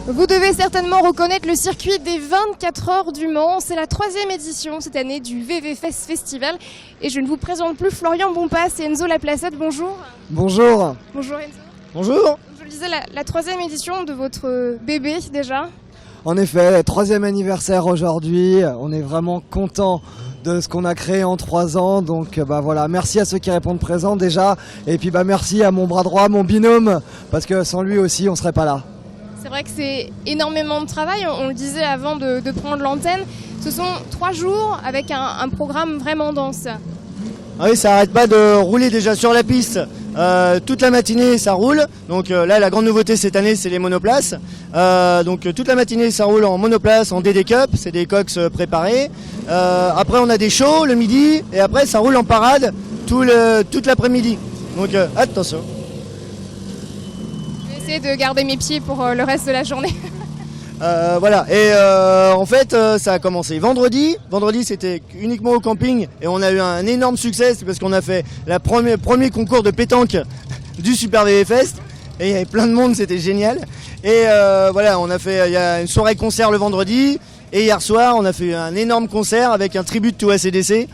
Vous devez certainement reconnaître le circuit des 24 heures du Mans. C'est la 3e édition cette année du VVFest Festival. Et je ne vous présente plus Florian Bompas et Enzo Laplacette. Bonjour. Bonjour. Bonjour Enzo. Bonjour. Je le disais, la 3e édition de votre bébé déjà. En effet, 3e anniversaire aujourd'hui. On est vraiment content de ce qu'on a créé en 3 ans. Donc voilà, merci à ceux qui répondent présents déjà. Et puis merci à mon bras droit, mon binôme, parce que sans lui aussi, on ne serait pas là. C'est vrai que c'est énormément de travail, on le disait avant de prendre l'antenne. Ce sont 3 jours avec un programme vraiment dense. Ah oui, ça n'arrête pas de rouler déjà sur la piste. Toute la matinée, ça roule. Donc là, la grande nouveauté cette année, c'est les monoplaces. Donc toute la matinée, ça roule en monoplace, en DD Cup. C'est des coques préparés. Après, on a des shows le midi. Et après, ça roule en parade toute l'après-midi. Donc attention. De garder mes pieds pour le reste de la journée. Voilà, et en fait ça a commencé vendredi. Vendredi c'était uniquement au camping et on a eu un énorme succès, c'est parce qu'on a fait le premier concours de pétanque du Super VVFest et il y avait plein de monde, c'était génial. Et voilà, il y a une soirée concert le vendredi et hier soir on a fait un énorme concert avec un tribut to ACDC.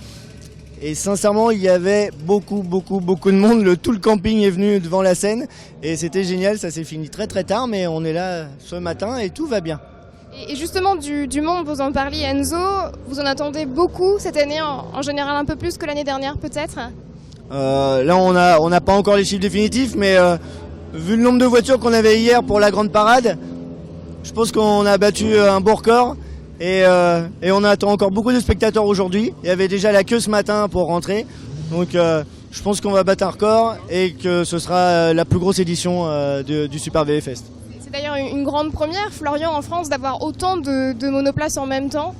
Et sincèrement, il y avait beaucoup de monde. Tout le camping est venu devant la scène et c'était génial. Ça s'est fini très tard, mais on est là ce matin et tout va bien. Et justement, du monde, vous en parliez, Enzo. Vous en attendez beaucoup cette année, en général un peu plus que l'année dernière peut-être. Là, on n'a pas encore les chiffres définitifs, mais vu le nombre de voitures qu'on avait hier pour la grande parade, je pense qu'on a battu un beau record. Et on attend encore beaucoup de spectateurs aujourd'hui. Il y avait déjà la queue ce matin pour rentrer. Donc je pense qu'on va battre un record et que ce sera la plus grosse édition du Super VVFest. C'est d'ailleurs une grande première, Florian, en France, d'avoir autant de monoplaces en même temps.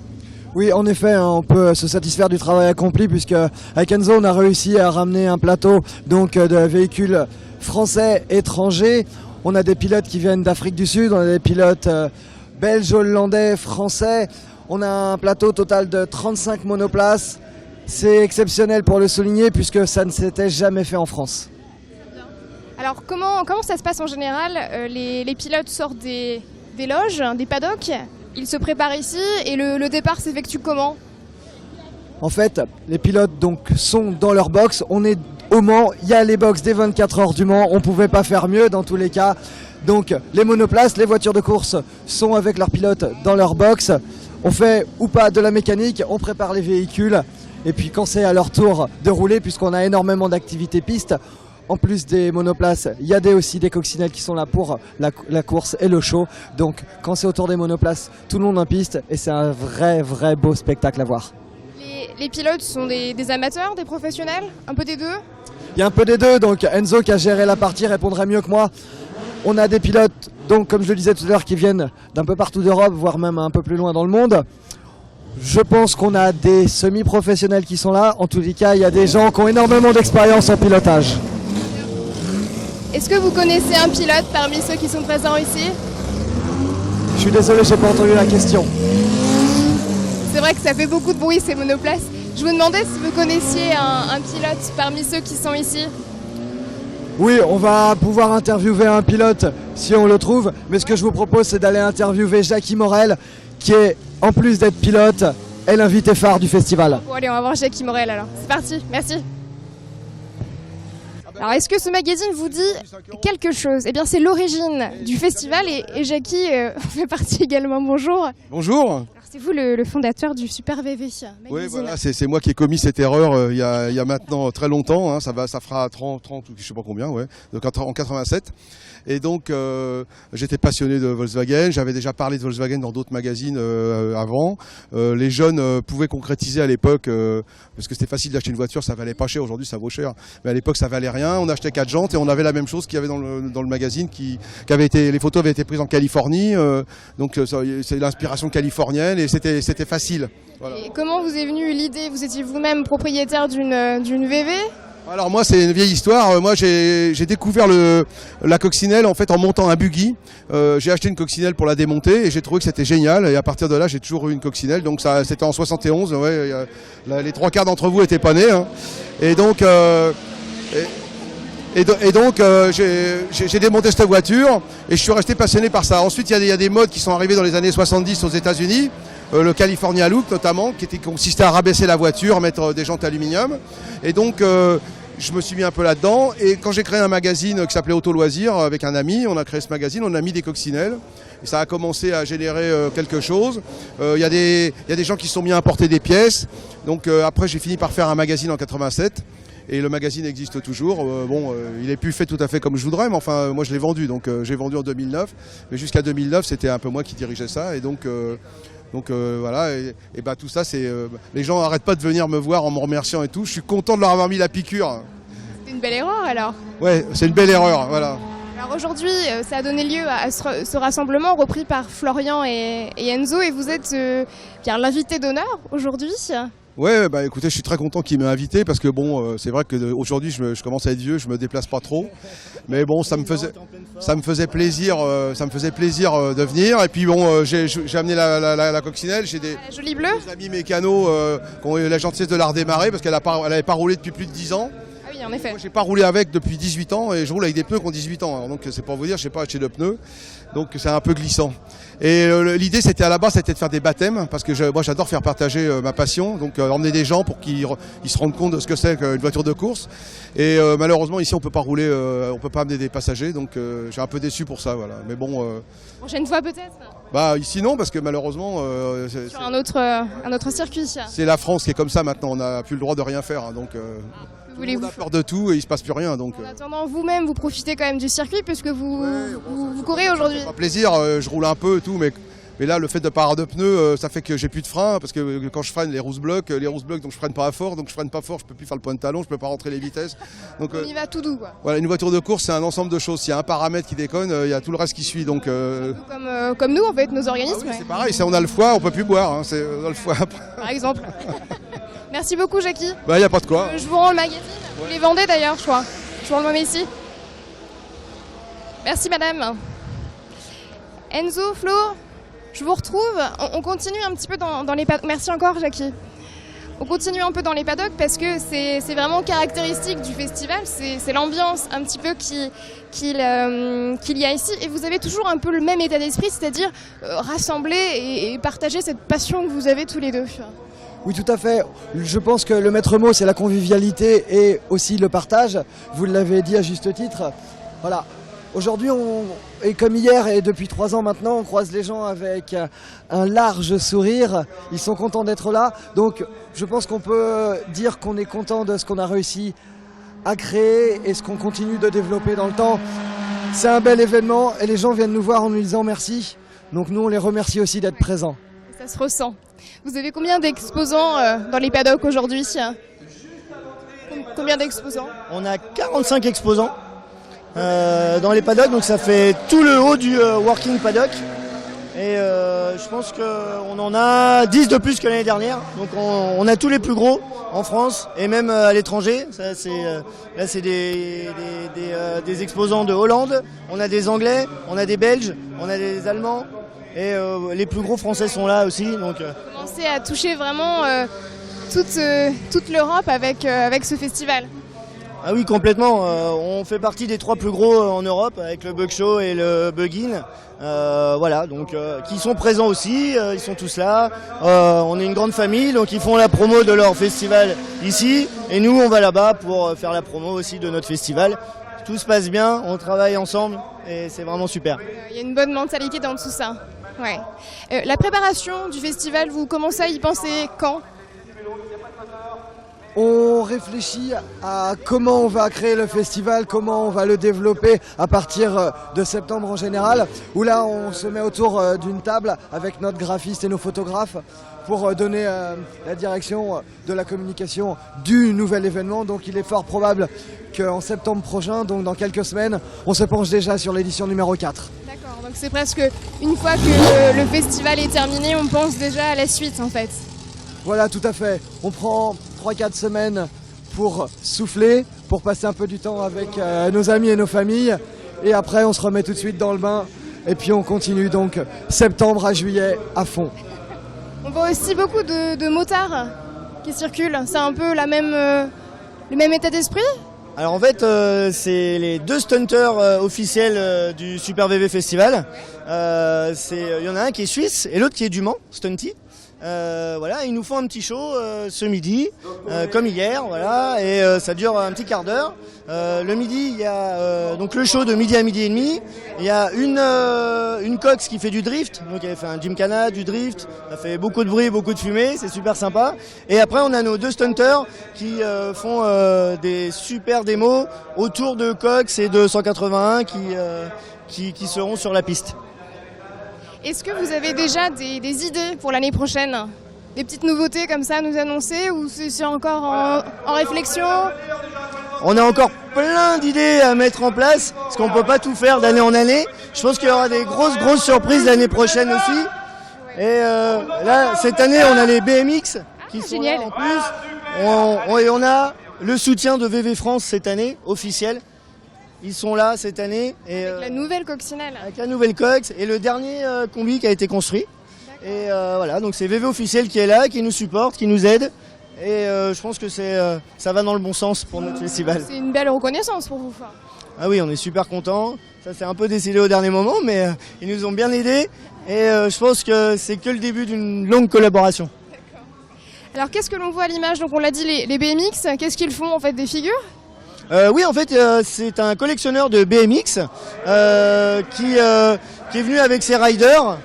Oui, en effet, on peut se satisfaire du travail accompli puisque avec Enzo, on a réussi à ramener un plateau de véhicules français, étrangers. On a des pilotes qui viennent d'Afrique du Sud, on a des pilotes belges, hollandais, français. On a un plateau total de 35 monoplaces. C'est exceptionnel pour le souligner puisque ça ne s'était jamais fait en France. Alors comment ça se passe en général? Les pilotes sortent des loges, des paddocks, ils se préparent ici et le départ s'effectue comment? En fait, les pilotes sont dans leur box. On est au Mans, il y a les box des 24 heures du Mans. On ne pouvait pas faire mieux dans tous les cas. Donc les monoplaces, les voitures de course sont avec leurs pilotes dans leur box. On fait ou pas de la mécanique, on prépare les véhicules. Et puis quand c'est à leur tour de rouler, puisqu'on a énormément d'activités pistes, en plus des monoplaces, il y a aussi des coccinelles qui sont là pour la course et le show. Donc quand c'est au tour des monoplaces, tout le monde en piste et c'est un vrai beau spectacle à voir. Les pilotes sont des amateurs, des professionnels, un peu des deux? Il y a un peu des deux, donc Enzo qui a géré la partie répondrait mieux que moi. On a des pilotes, donc comme je le disais tout à l'heure, qui viennent d'un peu partout d'Europe, voire même un peu plus loin dans le monde. Je pense qu'on a des semi-professionnels qui sont là. En tous les cas, il y a des gens qui ont énormément d'expérience en pilotage. Est-ce que vous connaissez un pilote parmi ceux qui sont présents ici? Je suis désolé, je n'ai pas entendu la question. C'est vrai que ça fait beaucoup de bruit ces monoplaces. Je vous demandais si vous connaissiez un pilote parmi ceux qui sont ici. Oui, on va pouvoir interviewer un pilote si on le trouve, mais ce que je vous propose, c'est d'aller interviewer Jackie Morel, qui est, en plus d'être pilote, est l'invité phare du festival. Bon allez, on va voir Jackie Morel alors. C'est parti, merci. Alors est-ce que ce magazine vous dit quelque chose? Eh bien c'est l'origine du festival et Jackie fait partie également. Bonjour. Bonjour. Alors c'est vous le fondateur du Super VV magazine. Oui, voilà, c'est moi qui ai commis cette erreur il y a maintenant très longtemps, hein, ça fera 30 ou je sais pas combien, ouais, donc en 87. Et donc j'étais passionné de Volkswagen, j'avais déjà parlé de Volkswagen dans d'autres magazines avant. Les jeunes pouvaient concrétiser à l'époque, parce que c'était facile d'acheter une voiture, ça valait pas cher, aujourd'hui ça vaut cher. Mais à l'époque ça valait rien, on achetait 4 jantes et on avait la même chose qu'il y avait dans le magazine, les photos avaient été prises en Californie, donc c'est l'inspiration californienne et c'était facile. Voilà. Et comment vous est venue l'idée? Vous étiez vous-même propriétaire d'une VV? Alors moi c'est une vieille histoire, moi j'ai découvert la coccinelle en fait en montant un buggy. J'ai acheté une coccinelle pour la démonter et j'ai trouvé que c'était génial et à partir de là j'ai toujours eu une coccinelle, donc ça c'était en 71, ouais, les 3 quarts d'entre vous étaient pas nés, hein. Et donc Et donc j'ai démonté cette voiture et je suis resté passionné par ça. Ensuite il y a des modes qui sont arrivés dans les années 70 aux États-Unis, le California Look notamment, qui consistait à rabaisser la voiture, mettre des jantes aluminium. Et donc je me suis mis un peu là-dedans. Et quand j'ai créé un magazine qui s'appelait Auto Loisirs avec un ami, on a créé ce magazine, on a mis des coccinelles. Et ça a commencé à générer quelque chose. Il y a des gens qui se sont mis à importer des pièces. Donc après j'ai fini par faire un magazine en 87. Et le magazine existe toujours. Il n'est plus fait tout à fait comme je voudrais, mais enfin, moi je l'ai vendu. Donc j'ai vendu en 2009. Mais jusqu'à 2009, c'était un peu moi qui dirigeais ça. Et donc voilà. Et bah, tout ça, c'est les gens n'arrêtent pas de venir me voir en me remerciant et tout. Je suis content de leur avoir mis la piqûre. C'est une belle erreur alors. Ouais, c'est une belle erreur. Voilà. Alors aujourd'hui, ça a donné lieu à ce rassemblement repris par Florian et Enzo. Et vous êtes bien l'invité d'honneur aujourd'hui. Ouais, bah écoutez, je suis très content qu'il m'ait invité parce que bon, c'est vrai que aujourd'hui je commence à être vieux, je me déplace pas trop, mais bon, ça me faisait plaisir de venir. Et puis bon, j'ai amené la coccinelle, j'ai des jolie bleue. Amis mécanos qui ont eu la gentillesse de la redémarrer parce qu'elle n'avait pas roulé depuis plus de 10 ans. Ah oui, en effet. Moi, j'ai pas roulé avec depuis 18 ans et je roule avec des pneus qui ont 18 ans. Alors, donc c'est pour vous dire, je sais pas acheter de pneus, donc c'est un peu glissant. Et l'idée c'était à la base c'était de faire des baptêmes parce que moi j'adore faire partager ma passion, donc emmener des gens pour qu'ils se rendent compte de ce que c'est qu'une voiture de course. Et malheureusement ici on peut pas rouler, on peut pas amener des passagers, donc j'ai un peu déçu pour ça, voilà. Mais bon. Prochaine fois peut-être. Bah ici non parce que malheureusement. Sur un autre circuit. C'est la France qui est comme ça maintenant, on n'a plus le droit de rien faire, hein, donc. On a peur de tout et il se passe plus rien. Donc, en attendant, vous-même, vous profitez quand même du circuit puisque vous courez aujourd'hui. Ça fait plaisir, je roule un peu et tout, mais là, le fait de pas avoir de pneus, ça fait que j'ai plus de frein parce que quand je freine, les roues se bloquent, donc je freine pas fort, je peux plus faire le point de talon, je peux pas rentrer les vitesses. Donc, on y va tout doux, quoi. Voilà, une voiture de course, c'est un ensemble de choses. S'il y a un paramètre qui déconne, il y a tout le reste qui suit. Donc, comme nous, en fait, nos organismes. Ah oui, c'est pareil, on a le foie, on peut plus boire. Hein, on a le foie. Par exemple. Merci beaucoup, Jackie. Bah, y a pas de quoi. Je vous rends le magazine. Vous les vendez d'ailleurs, je crois. Je vous rends le même ici. Merci, madame. Enzo, Flo, je vous retrouve. On continue un petit peu dans les paddocks. Merci encore, Jackie. On continue un peu dans les paddocks parce que c'est vraiment caractéristique du festival. C'est l'ambiance un petit peu qu'il y a ici. Et vous avez toujours un peu le même état d'esprit, c'est-à-dire rassembler et partager cette passion que vous avez tous les deux. Oui, tout à fait. Je pense que le maître mot, c'est la convivialité et aussi le partage. Vous l'avez dit à juste titre. Voilà. Aujourd'hui, et comme hier et depuis 3 ans maintenant, on croise les gens avec un large sourire. Ils sont contents d'être là. Donc, je pense qu'on peut dire qu'on est content de ce qu'on a réussi à créer et ce qu'on continue de développer dans le temps. C'est un bel événement et les gens viennent nous voir en nous disant merci. Donc, nous, on les remercie aussi d'être présents. Ça se ressent. Vous avez combien d'exposants dans les paddocks aujourd'hui? Combien d'exposants? On a 45 exposants dans les paddocks, donc ça fait tout le haut du working paddock. Et je pense qu'on en a 10 de plus que l'année dernière. Donc on a tous les plus gros en France et même à l'étranger. Là c'est des exposants de Hollande, on a des Anglais, on a des Belges, on a des Allemands. Et les plus gros Français sont là aussi. Donc, vous commencez à toucher vraiment toute l'Europe avec ce festival. Ah oui, complètement. On fait partie des 3 plus gros en Europe avec le Bug Show et le Bug-In. Voilà, donc qui sont présents aussi. Ils sont tous là. On est une grande famille, donc ils font la promo de leur festival ici. Et nous, on va là-bas pour faire la promo aussi de notre festival. Tout se passe bien, on travaille ensemble et c'est vraiment super. Il y a une bonne mentalité dans tout ça. Ouais. La préparation du festival, vous commencez à y penser quand? On réfléchit à comment on va créer le festival, comment on va le développer à partir de septembre en général, où là on se met autour d'une table avec notre graphiste et nos photographes pour donner la direction de la communication du nouvel événement. Donc il est fort probable qu'en septembre prochain, donc dans quelques semaines, on se penche déjà sur l'édition numéro 4. D'accord, donc c'est presque une fois que le festival est terminé, on pense déjà à la suite en fait. Voilà, tout à fait. On prend 3-4 semaines pour souffler, pour passer un peu du temps avec nos amis et nos familles. Et après, on se remet tout de suite dans le bain. Et puis on continue donc septembre à juillet à fond. On voit aussi beaucoup de motards qui circulent. C'est un peu le même état d'esprit? Alors en fait, c'est les 2 stunters officiels du Super VV Festival. Il y en a un qui est suisse et l'autre qui est du Mans, Stunty. Voilà, ils nous font un petit show ce midi, comme hier, voilà, et ça dure un petit quart d'heure. Le midi, il y a donc le show de midi à midi et demi. Il y a une cox qui fait du drift, donc elle fait un gymkhana, du drift. Ça fait beaucoup de bruit, beaucoup de fumée, c'est super sympa. Et après, on a nos 2 stunters qui font des super démos autour de cox et de 181 qui seront sur la piste. Est-ce que vous avez déjà des idées pour l'année prochaine? Des petites nouveautés comme ça à nous annoncer ou c'est encore en réflexion? On a encore plein d'idées à mettre en place parce qu'on ne peut pas tout faire d'année en année. Je pense qu'il y aura des grosses surprises l'année prochaine aussi. Et là, cette année, on a les BMX qui sont génial. là en plus. Et on a le soutien de VV France cette année, officiel. Ils sont là cette année. Et, Avec la nouvelle coccinelle. avec la nouvelle cox et le dernier combi qui a été construit. Et voilà, donc c'est VV officiel qui est là, qui nous supporte, qui nous aide. Et je pense que ça va dans le bon sens pour notre festival. C'est une belle reconnaissance pour vous. Ah oui, on est super contents. Ça s'est un peu décidé au dernier moment, mais ils nous ont bien aidés. Et je pense que c'est que le début d'une longue collaboration. Alors qu'est-ce que l'on voit à l'image? Donc on l'a dit, les BMX, qu'est-ce qu'ils font en fait? Des figures? Oui, en fait, c'est un collectionneur de BMX qui est venu avec ses riders,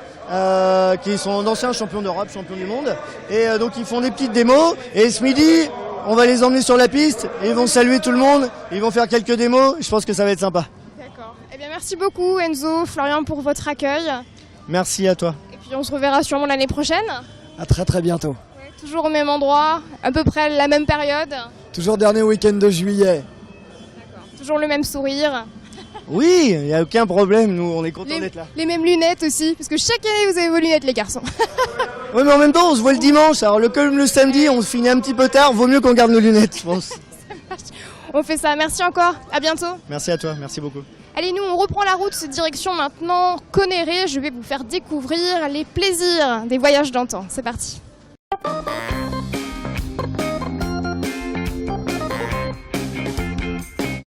qui sont d'anciens champions d'Europe, champions du monde. Et donc ils font des petites démos. Et ce midi, on va les emmener sur la piste. Et ils vont saluer tout le monde. Ils vont faire quelques démos. Je pense que ça va être sympa. D'accord. Eh bien merci beaucoup Enzo, Florian pour votre accueil. Merci à toi. Et puis on se reverra sûrement l'année prochaine. À très bientôt. Toujours au même endroit, à peu près la même période. Toujours dernier week-end de juillet. Toujours le même sourire. Oui, il n'y a aucun problème. Nous, on est contents d'être là. Les mêmes lunettes aussi, parce que chaque année vous avez vos lunettes les garçons. Oui, mais en même temps, on se voit le dimanche. Alors, comme le samedi, on se finit un petit peu tard. Vaut mieux qu'on garde nos lunettes, je pense. On fait ça, merci encore, à bientôt. Merci à toi, merci beaucoup. Allez, nous on reprend la route, direction maintenant Conneré. Je vais vous faire découvrir les plaisirs des voyages d'antan. C'est parti.